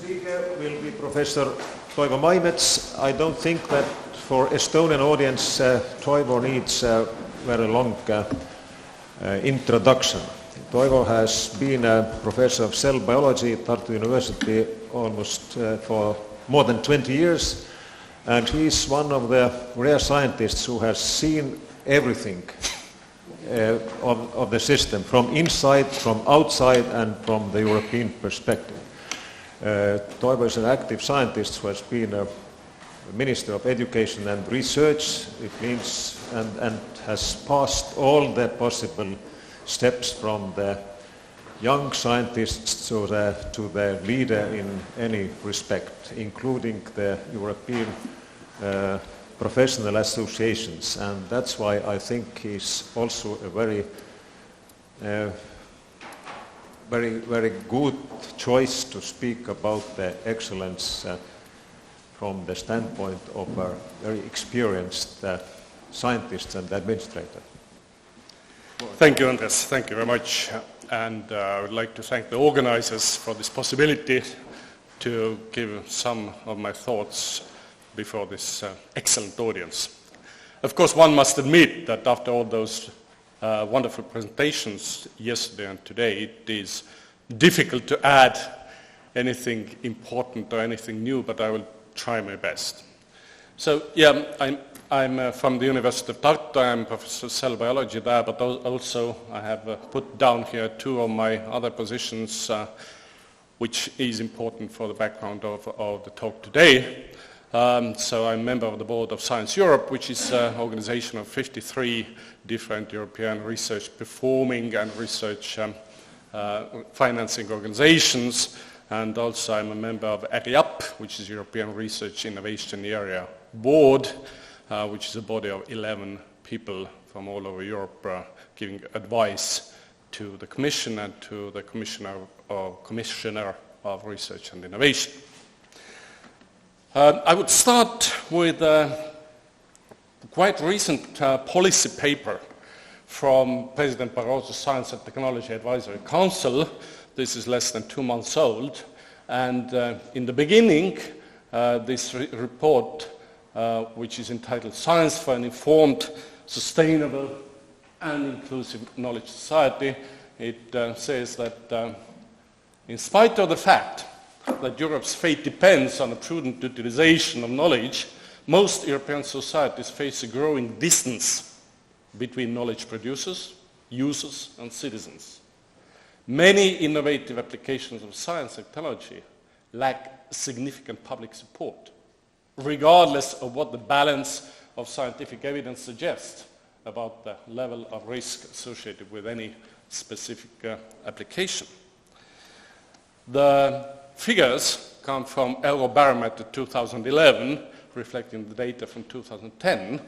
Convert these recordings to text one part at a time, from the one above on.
speaker will be Professor Toivo Maimets. I don't think that for Estonian audience Toivo needs a very long introduction. Toivo has been a professor of cell biology at Tartu University almost for more than 20 years, and he is one of the rare scientists who has seen everything of the system, from inside, from outside, and from the European perspective. Toivo is an active scientist who has been a Minister of Education and Research. It means and has passed all the possible steps from the young scientists to the leader in any respect, including the European professional associations, and that's why I think he's also a very good choice to speak about the excellence from the standpoint of a very experienced scientist and administrator. Thank you, Andres. Thank you very much. And I would like to thank the organizers for this possibility to give some of my thoughts before this excellent audience. Of course, one must admit that after all those wonderful presentations yesterday and today, it is difficult to add anything important or anything new, but I will try my best. So, yeah, I'm from the University of Tartu. I'm professor of cell biology there, but also I have put down here two of my other positions, which is important for the background of the talk today. So I'm a member of the board of Science Europe, which is an organization of 53 different European research performing and research financing organizations. And also I'm a member of ERIAP, which is European Research Innovation Area Board, which is a body of 11 people from all over Europe giving advice to the Commission and to the Commissioner of Research and Innovation. I would start with a quite recent policy paper from President Barroso's Science and Technology Advisory Council. This is less than 2 months old, and in the beginning this report, which is entitled Science for an Informed, Sustainable and Inclusive Knowledge Society, it says that in spite of the fact that Europe's fate depends on a prudent utilization of knowledge, most European societies face a growing distance between knowledge producers, users and citizens. Many innovative applications of science and technology lack significant public support, regardless of what the balance of scientific evidence suggests about the level of risk associated with any specific application. The figures come from Eurobarometer 2011, reflecting the data from 2010,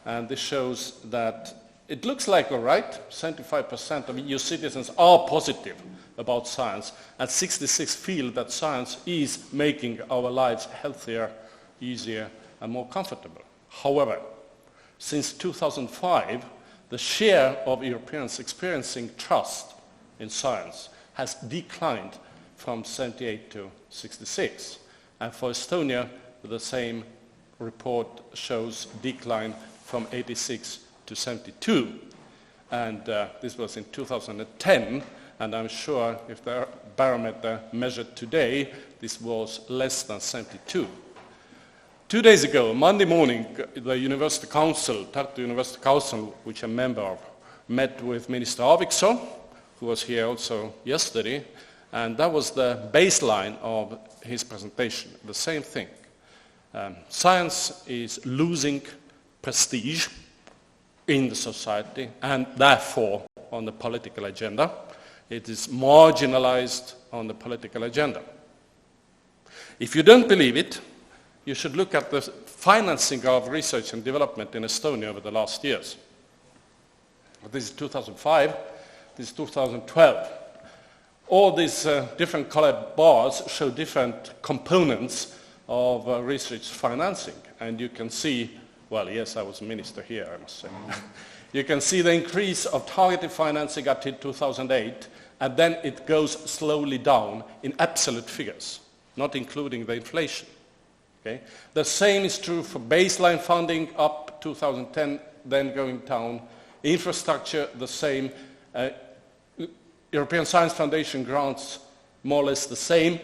and this shows that it looks like all right, 75% of EU citizens are positive about science, and 66% feel that science is making our lives healthier, easier, and more comfortable. However, since 2005, the share of Europeans experiencing trust in science has declined from 78 to 66. And for Estonia, the same report shows decline from 86 to 72. And this was in 2010, and I'm sure if the barometer measured today, this was less than 72. 2 days ago, Monday morning, the University Council, Tartu University Council, which I'm a member of, met with Minister Aaviksoo, who was here also yesterday, and that was the baseline of his presentation, the same thing. Science is losing prestige in the society and therefore on the political agenda. It is marginalized on the political agenda. If you don't believe it, you should look at the financing of research and development in Estonia over the last years. This is 2005, this is 2012. All these different colored bars show different components of research financing, and you can see, well, yes, I was a minister here, I must say. You can see the increase of targeted financing up to 2008, and then it goes slowly down in absolute figures. not including the inflation. Okay? The same is true for baseline funding up 2010, then going down. Infrastructure, the same. European Science Foundation grants, more or less the same.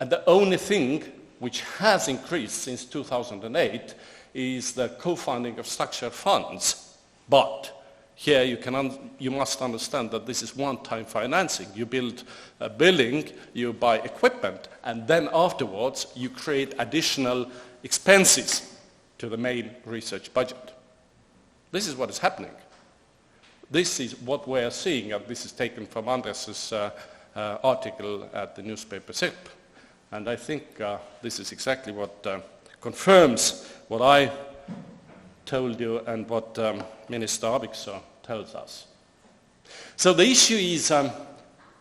And the only thing which has increased since 2008 is the co-funding of structural funds. But here you must understand that this is one-time financing. You build a building, you buy equipment, and then afterwards you create additional expenses to the main research budget. This is what is happening. This is what we are seeing, and this is taken from Andres's article at the newspaper SIP. And I think this is exactly what confirms what I told you and what Minister Aaviksoo tells us. So the issue is,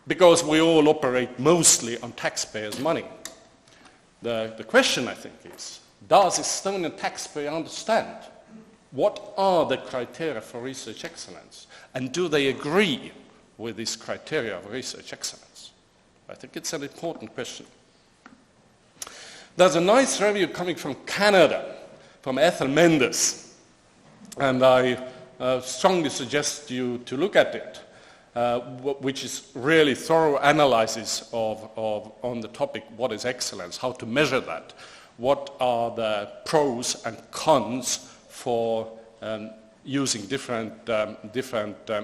because we all operate mostly on taxpayers' money, the question, I think, is, does Estonian taxpayer understand what are the criteria for research excellence? And do they agree with this criteria of research excellence? I think it's an important question. There's a nice review coming from Canada, from Ethel Mendes, and I strongly suggest you to look at it, which is really thorough analysis on the topic, what is excellence, how to measure that, what are the pros and cons for using different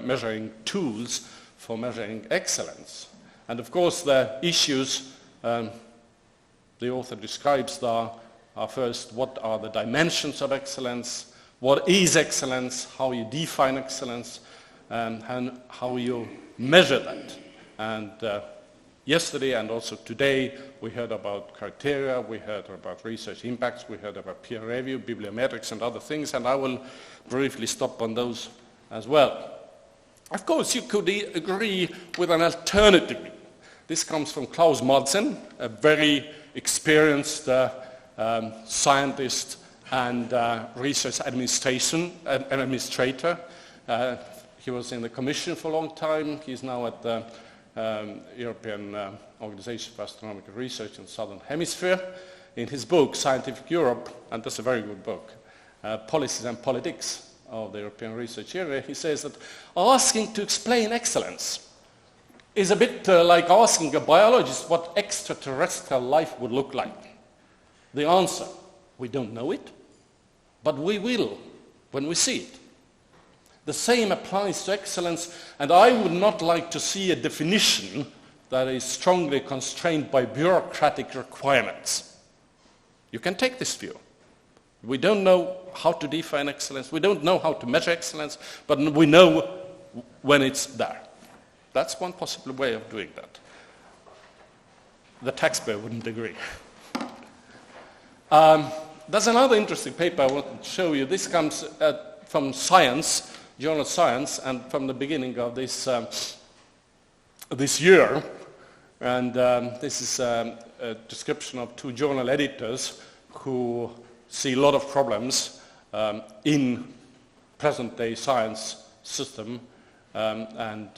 measuring tools for measuring excellence. And of course the issues the author describes are first, what are the dimensions of excellence, what is excellence, how you define excellence, and how you measure that. And yesterday and also today we heard about criteria, we heard about research impacts, we heard about peer review, bibliometrics and other things, and I will briefly stop on those as well. Of course you could agree with an alternative. This comes from Klaus Madsen, a very experienced scientist and research administrator. He was in the Commission for a long time. He's now at the European Organization for Astronomical Research in the Southern Hemisphere. In his book, Scientific Europe, and that's a very good book, Policies and Politics of the European Research Area, he says that asking to explain excellence is a bit like asking a biologist what extraterrestrial life would look like. The answer, we don't know it, but we will when we see it. The same applies to excellence, and I would not like to see a definition that is strongly constrained by bureaucratic requirements. You can take this view. We don't know how to define excellence, we don't know how to measure excellence, but we know when it's there. That's one possible way of doing that. The taxpayer wouldn't agree. There's another interesting paper I want to show you. This comes from Science, journal Science, and from the beginning of this year. And this is a description of two journal editors who see a lot of problems in present-day science system, and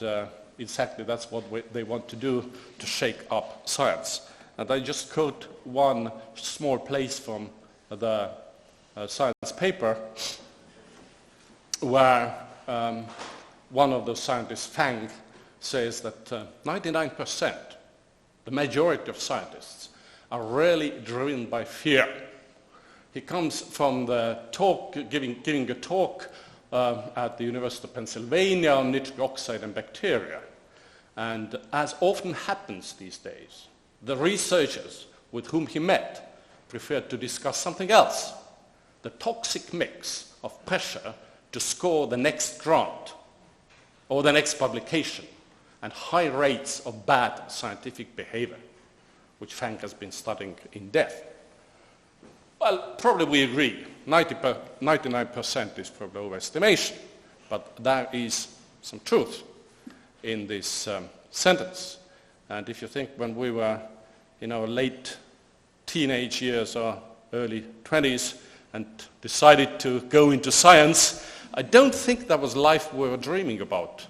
exactly that's what they want to do to shake up science. And I just quote one small place from the science paper where one of the scientists, Fang, says that 99%, the majority of scientists, are really driven by fear. He comes from the talk, giving a talk at the University of Pennsylvania on nitric oxide and bacteria. And as often happens these days, the researchers with whom he met preferred to discuss something else, the toxic mix of pressure to score the next grant or the next publication and high rates of bad scientific behavior, which Fang has been studying in depth. Well, probably we agree. 99% is probably overestimation, but there is some truth in this sentence. And if you think when we were in our late teenage years or early 20s and decided to go into science, I don't think that was life we were dreaming about,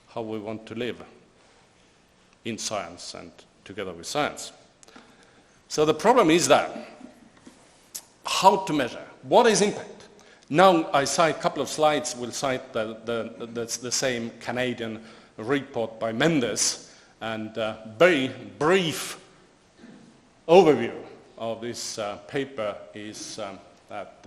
how we want to live in science and together with science. So the problem is that how to measure? What is impact? Now I cite a couple of slides, we'll cite the same Canadian report by Mendes, and very brief overview of this paper is that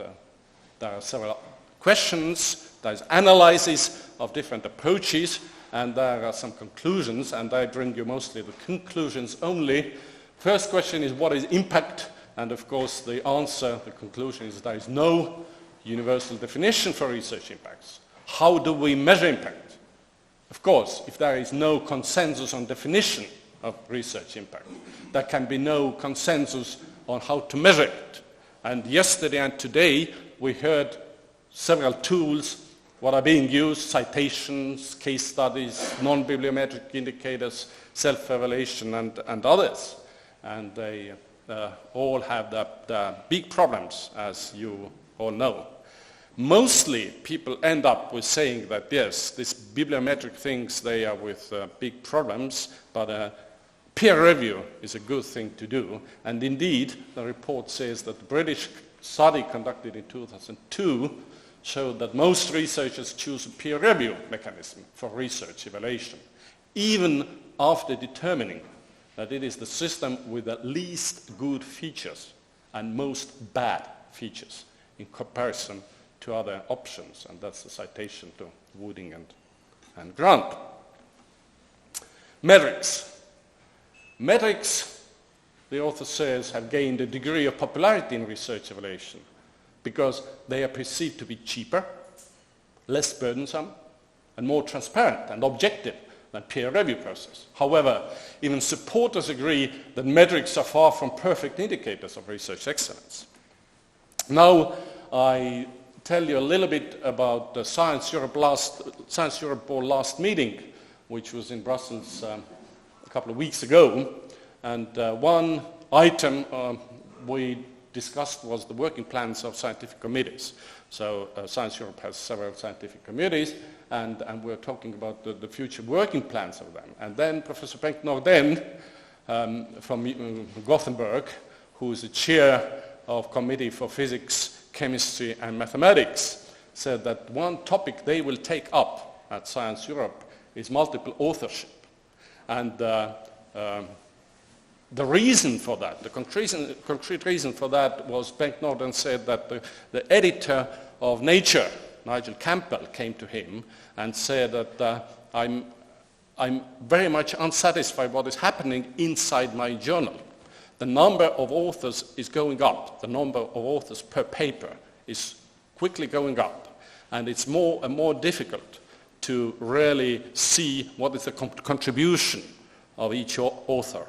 there are several questions, there's analysis of different approaches, and there are some conclusions, and I bring you mostly the conclusions only. First question is, what is impact? And of course the answer, the conclusion is there is no universal definition for research impacts. How do we measure impact? Of course, if there is no consensus on definition of research impact, there can be no consensus on how to measure it. And yesterday and today we heard several tools what are being used, citations, case studies, non-bibliometric indicators, self-evaluation and others. And they all have the big problems, as you all know. Mostly people end up with saying that yes, these bibliometric things, they are with big problems, but peer review is a good thing to do. And indeed, the report says that the British study conducted in 2002 showed that most researchers choose a peer review mechanism for research evaluation, even after determining that it is the system with the least good features and most bad features in comparison to other options, and that's the citation to Wooding and Grant. Metrics. Metrics, the author says, have gained a degree of popularity in research evaluation because they are perceived to be cheaper, less burdensome, and more transparent and objective than peer review process. However, even supporters agree that metrics are far from perfect indicators of research excellence. Now, I tell you a little bit about the Science Europe Board last meeting, which was in Brussels a couple of weeks ago. And one item we discussed was the working plans of scientific committees. So Science Europe has several scientific committees, and we're talking about the future working plans of them. And then Professor Bengt Norden from Gothenburg, who is the chair of Committee for Physics, Chemistry and Mathematics, said that one topic they will take up at Science Europe is multiple authorship. And the reason for that, the concrete reason for that was Bengt Norden said that the editor of Nature, Nigel Campbell, came to him and said that I'm very much unsatisfied what is happening inside my journal. The number of authors is going up. The number of authors per paper is quickly going up. And it's more and more difficult to really see what is the contribution of each author.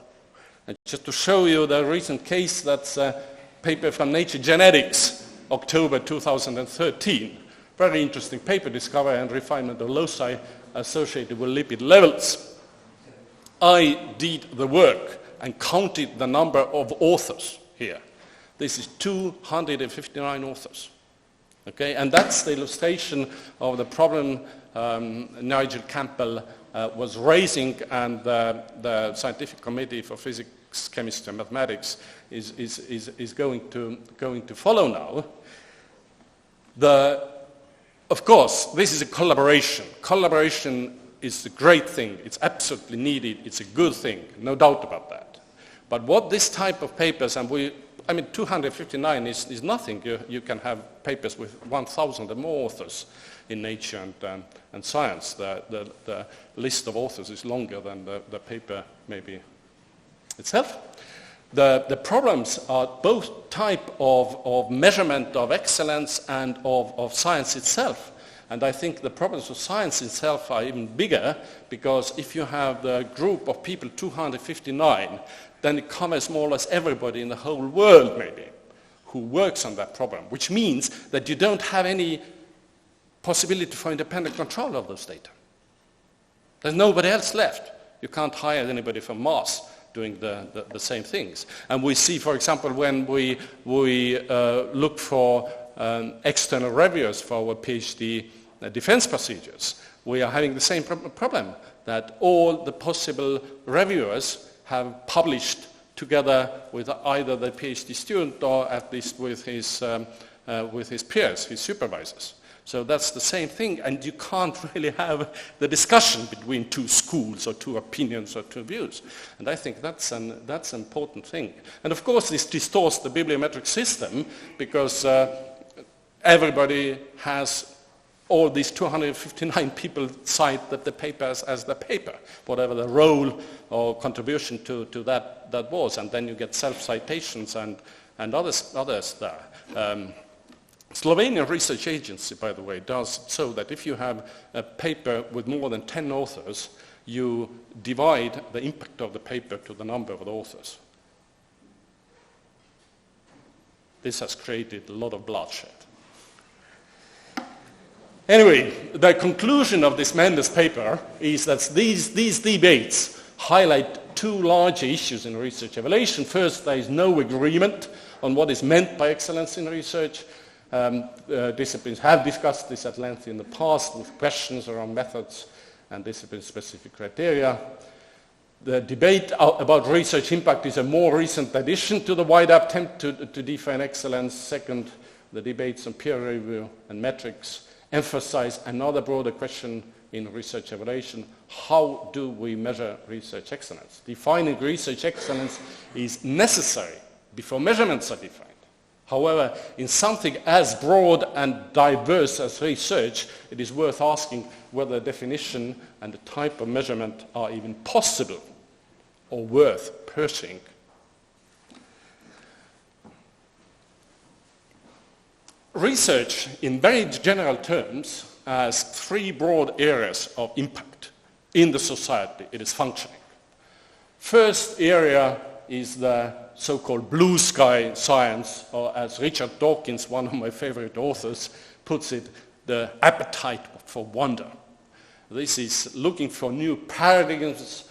And just to show you the recent case, that's a paper from Nature Genetics, October 2013. Very interesting paper, discovery and refinement of loci associated with lipid levels. I did the work and counted the number of authors here. This is 259 authors. Okay, and that's the illustration of the problem Nigel Campbell was raising, and the Scientific Committee for Physics, Chemistry and Mathematics is going to follow now. Of course, this is a collaboration. Collaboration is a great thing. It's absolutely needed. It's a good thing, no doubt about that. But what this type of papers, and 259 is nothing. You can have papers with 1,000 or more authors in Nature and Science. The list of authors is longer than the paper maybe itself. The problems are both type of measurement of excellence and of science itself. And I think the problems of science itself are even bigger, because if you have the group of people, 259, then it covers more or less everybody in the whole world, maybe, who works on that problem, which means that you don't have any possibility for independent control of those data. There's nobody else left. You can't hire anybody from Mars doing the same things. And we see, for example, when we look for external reviewers for our PhD defense procedures, we are having the same problem, that all the possible reviewers have published together with either the PhD student or at least with his peers, his supervisors. So that's the same thing, and you can't really have the discussion between two schools or two opinions or two views. And I think that's an important thing. And of course this distorts the bibliometric system because everybody has, all these 259 people cite that the paper as the paper, whatever the role or contribution to that was, and then you get self-citations and others there. Slovenian Research Agency, by the way, does so that if you have a paper with more than 10 authors, you divide the impact of the paper to the number of the authors. This has created a lot of bloodshed. Anyway, the conclusion of this Mendes paper is that these debates highlight two large issues in research evaluation. First, there is no agreement on what is meant by excellence in research. Disciplines have discussed this at length in the past with questions around methods and discipline-specific criteria. The debate about research impact is a more recent addition to the wider attempt to define excellence. Second, the debates on peer review and metrics emphasize another broader question in research evaluation: how do we measure research excellence? Defining research excellence is necessary before measurements are defined. However, in something as broad and diverse as research, it is worth asking whether definition and the type of measurement are even possible or worth pursuing. Research, in very general terms, has three broad areas of impact in the society it is functioning. First area is the so-called blue sky science, or as Richard Dawkins, one of my favorite authors, puts it, the appetite for wonder. This is looking for new paradigms,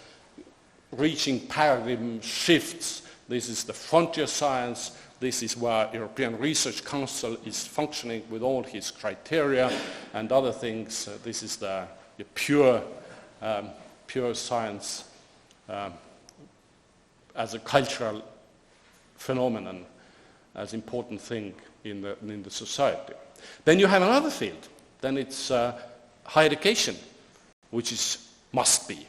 reaching paradigm shifts. This is the frontier science. This is where European Research Council is functioning with all his criteria and other things. This is the pure science as a cultural phenomenon, as important thing in the society. Then you have another field. Then it's higher education, which must be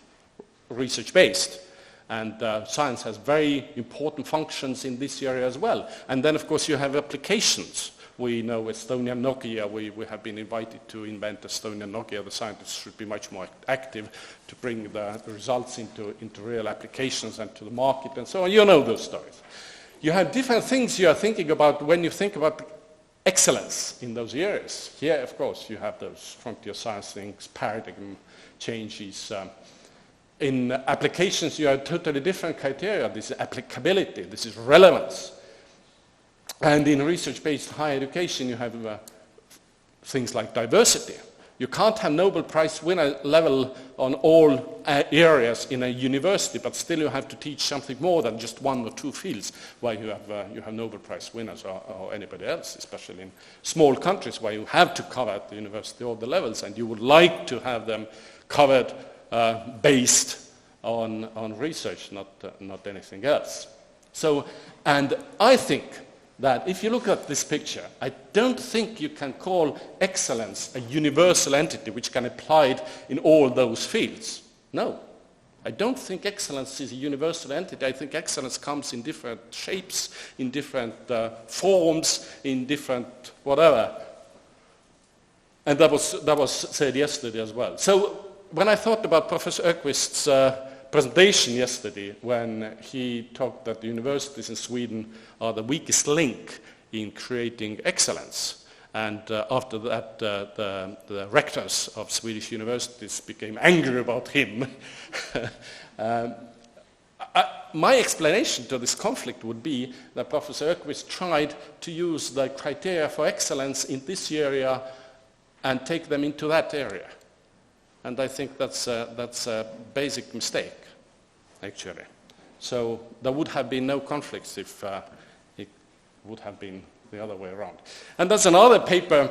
research-based. And science has very important functions in this area as well. And then, of course, you have applications. We know Estonian Nokia, we have been invited to invent Estonian Nokia. The scientists should be much more active to bring the results into real applications and to the market and so on. You know those stories. You have different things you are thinking about when you think about excellence in those areas. Here, of course, you have those frontier science things, paradigm changes. In applications, you have totally different criteria. This is applicability, this is relevance. And in research-based higher education, you have things like diversity. You can't have Nobel Prize winner level on all areas in a university, but still you have to teach something more than just one or two fields where you have Nobel Prize winners or anybody else, especially in small countries where you have to cover at the university all the levels, and you would like to have them covered based on research, not anything else. So, and I think that if you look at this picture, I don't think you can call excellence a universal entity which can apply it in all those fields. No, I don't think excellence is a universal entity. I think excellence comes in different shapes, in different forms, in different whatever. And that was said yesterday as well. So when I thought about Professor Öqvist's presentation yesterday, when he talked that the universities in Sweden are the weakest link in creating excellence, and after that the rectors of Swedish universities became angry about him, my explanation to this conflict would be that Professor Öqvist tried to use the criteria for excellence in this area and take them into that area. And I think that's a basic mistake, actually. So there would have been no conflicts if it would have been the other way around. And that's another paper.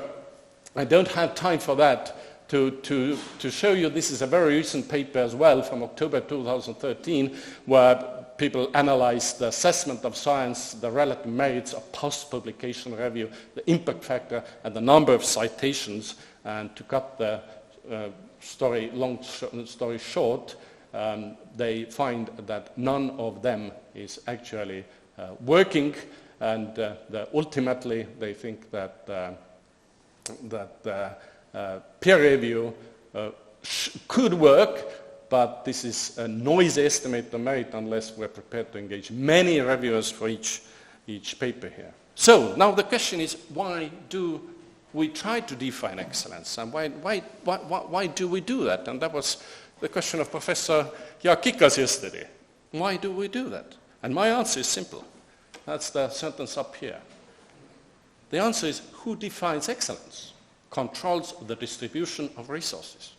I don't have time for that to show you. This is a very recent paper as well from October 2013, where people analyzed the assessment of science, the relative merits of post-publication review, the impact factor, and the number of citations. And to cut the long story short, they find that none of them is actually working, and ultimately they think that peer review could work, but this is a noisy estimate of merit unless we're prepared to engage many reviewers for each paper here. So now the question is, why do we try to define excellence, and why do we do that? And that was the question of Professor Jakikas yesterday. Why do we do that? And my answer is simple. That's the sentence up here. The answer is, who defines excellence? Controls the distribution of resources.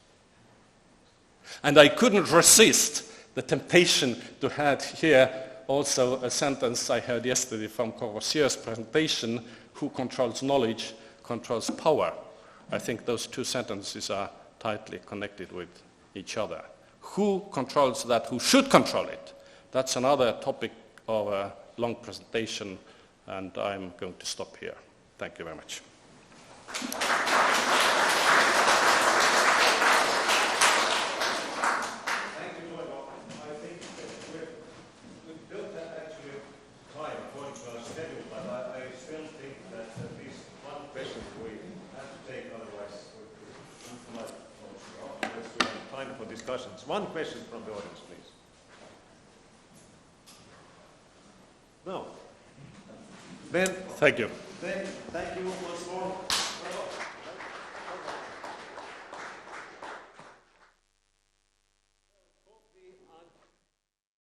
And I couldn't resist the temptation to add here also a sentence I heard yesterday from Courvoisier's presentation: who controls knowledge controls power. I think those two sentences are tightly connected with each other. Who controls that? Who should control it? That's another topic of a long presentation, and I'm going to stop here. Thank you very much. One question from the audience, please. No. Then, thank you. Then, thank you once more.